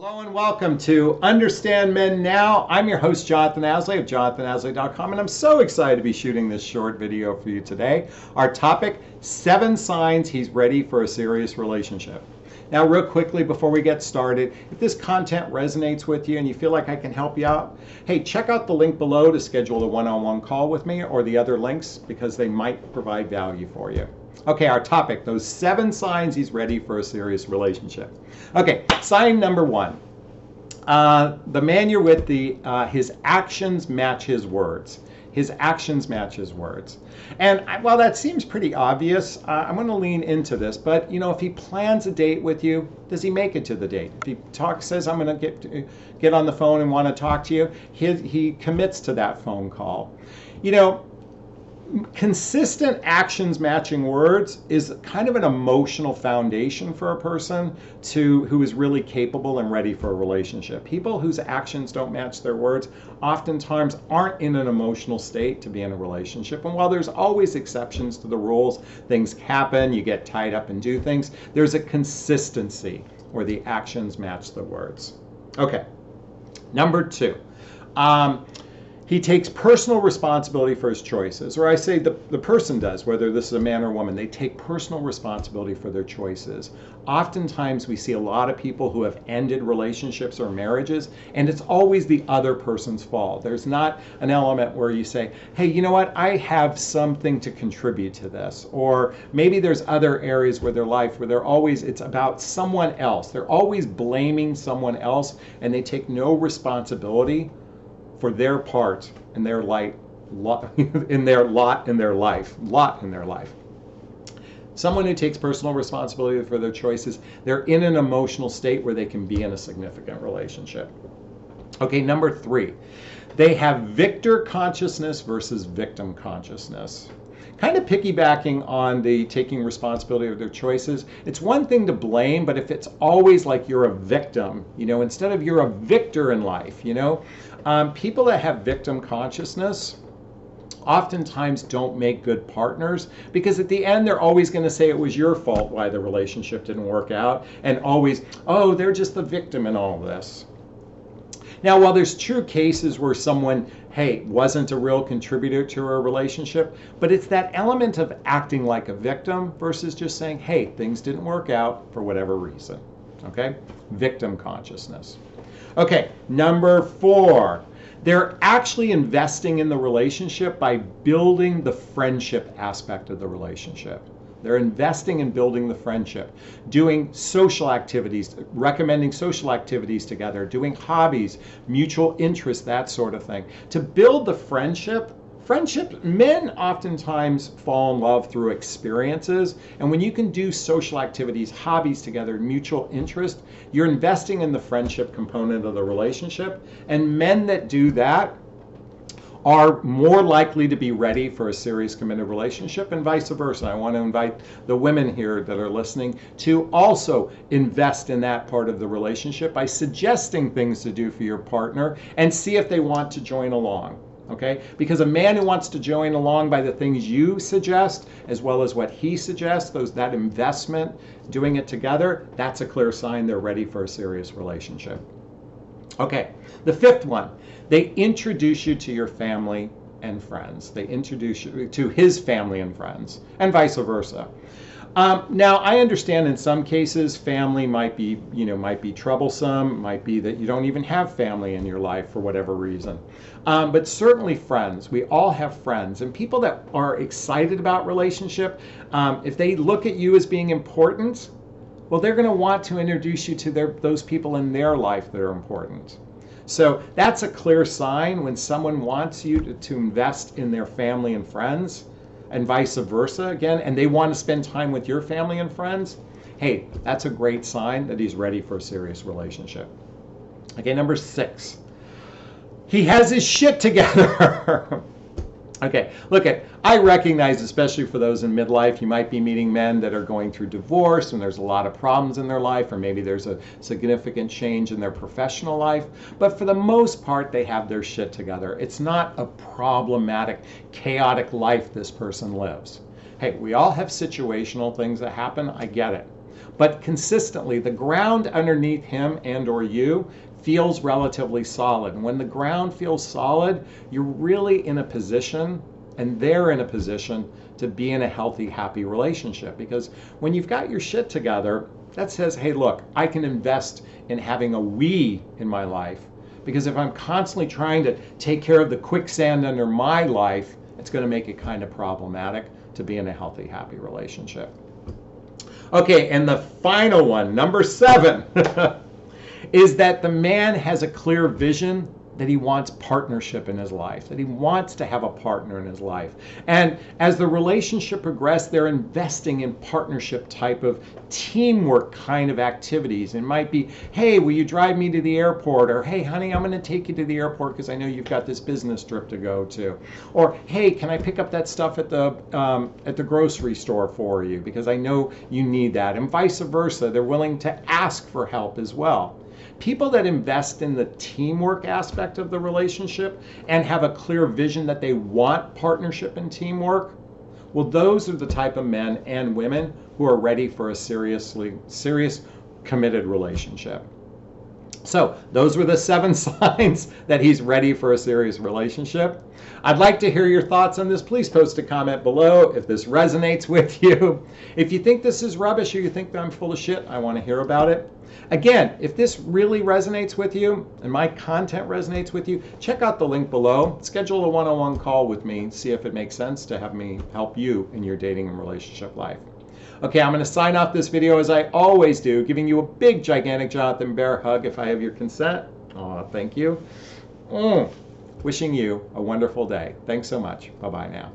Hello and welcome to Understand Men Now. I'm your host, Jonathan Aslay of JonathanAslay.com, and I'm so excited to be shooting this short video for you today. Our topic, 7 signs he's ready for a serious relationship. Now, real quickly before we get started, if this content resonates with you and you feel like I can help you out, hey, check out the link below to schedule a one-on-one call with me or the other links because they might provide value for you. Okay, our topic, those 7 signs he's ready for a serious relationship. Okay, sign number 1. The man you're with, his actions match his words. His actions match his words. And while that seems pretty obvious, I'm going to lean into this. But, you know, if he plans a date with you, does he make it to the date? If he says, I'm going to get on the phone and want to talk to you, he commits to that phone call. You know, consistent actions matching words is kind of an emotional foundation for a person who is really capable and ready for a relationship. People whose actions don't match their words oftentimes aren't in an emotional state to be in a relationship. And while there's always exceptions to the rules, things happen, you get tied up and do things, there's a consistency where the actions match the words. Okay, number 2. He takes personal responsibility for his choices, or I say the person does, whether this is a man or woman, they take personal responsibility for their choices. Oftentimes we see a lot of people who have ended relationships or marriages, and it's always the other person's fault. There's not an element where you say, hey, you know what, I have something to contribute to this. Or maybe there's other areas where their life where it's about someone else. They're always blaming someone else, and they take no responsibility for their part in their lot in their life. Someone who takes personal responsibility for their choices, they're in an emotional state where they can be in a significant relationship. Okay, number 3, they have victor consciousness versus victim consciousness. Kind of piggybacking on the taking responsibility of their choices, it's one thing to blame, but if it's always like you're a victim, you know, instead of you're a victor in life, you know, people that have victim consciousness oftentimes don't make good partners because at the end they're always going to say it was your fault why the relationship didn't work out, and always, oh, they're just the victim in all of this. Now, while there's true cases where someone, hey, wasn't a real contributor to a relationship, but it's that element of acting like a victim versus just saying, hey, things didn't work out for whatever reason. Okay? Victim consciousness. Okay, number 4. They're actually investing in the relationship by building the friendship aspect of the relationship. They're investing in building the friendship, doing social activities, recommending social activities together, doing hobbies, mutual interests, that sort of thing. To build the friendship, men oftentimes fall in love through experiences. And when you can do social activities, hobbies together, mutual interest, you're investing in the friendship component of the relationship. And men that do that are more likely to be ready for a serious committed relationship, and vice versa. I want to invite the women here that are listening to also invest in that part of the relationship by suggesting things to do for your partner and see if they want to join along. Okay? Because a man who wants to join along by the things you suggest as well as what he suggests, that investment, doing it together, that's a clear sign they're ready for a serious relationship. Okay, the 5th one, they introduce you to your family and friends. They introduce you to his family and friends, and vice versa. Now, I understand in some cases family might be troublesome, might be that you don't even have family in your life for whatever reason. But certainly friends. We all have friends, and people that are excited about relationship, if they look at you as being important, well, they're going to want to introduce you to those people in their life that are important. So that's a clear sign when someone wants you to invest in their family and friends, and vice versa again, and they want to spend time with your family and friends. Hey, that's a great sign that he's ready for a serious relationship. Okay, number 6. He has his shit together. Okay, look, I recognize, especially for those in midlife, you might be meeting men that are going through divorce and there's a lot of problems in their life, or maybe there's a significant change in their professional life. But for the most part, they have their shit together. It's not a problematic, chaotic life this person lives. Hey, we all have situational things that happen. I get it. but consistently the ground underneath him and or you feels relatively solid. And when the ground feels solid, you're really in a position, and they're in a position, to be in a healthy, happy relationship. Because when you've got your shit together, that says, hey, look, I can invest in having a we in my life. Because if I'm constantly trying to take care of the quicksand under my life, it's going to make it kind of problematic to be in a healthy, happy relationship. Okay, and the final one, number 7, is that the man has a clear vision that he wants partnership in his life, that he wants to have a partner in his life. And as the relationship progresses, they're investing in partnership type of teamwork kind of activities. It might be, hey, will you drive me to the airport? Or, hey, honey, I'm going to take you to the airport because I know you've got this business trip to go to. Or, hey, can I pick up that stuff at the grocery store for you because I know you need that. And vice versa. They're willing to ask for help as well. People that invest in the teamwork aspect of the relationship and have a clear vision that they want partnership and teamwork, well, those are the type of men and women who are ready for a serious, committed relationship. So those were the 7 signs that he's ready for a serious relationship. I'd like to hear your thoughts on this. Please post a comment below if this resonates with you. If you think this is rubbish or you think that I'm full of shit, I want to hear about it. Again, if this really resonates with you and my content resonates with you, check out the link below. Schedule a one-on-one call with me. See if it makes sense to have me help you in your dating and relationship life. Okay, I'm going to sign off this video as I always do, giving you a big, gigantic Jonathan Bear hug if I have your consent. Oh, thank you. Wishing you a wonderful day. Thanks so much. Bye-bye now.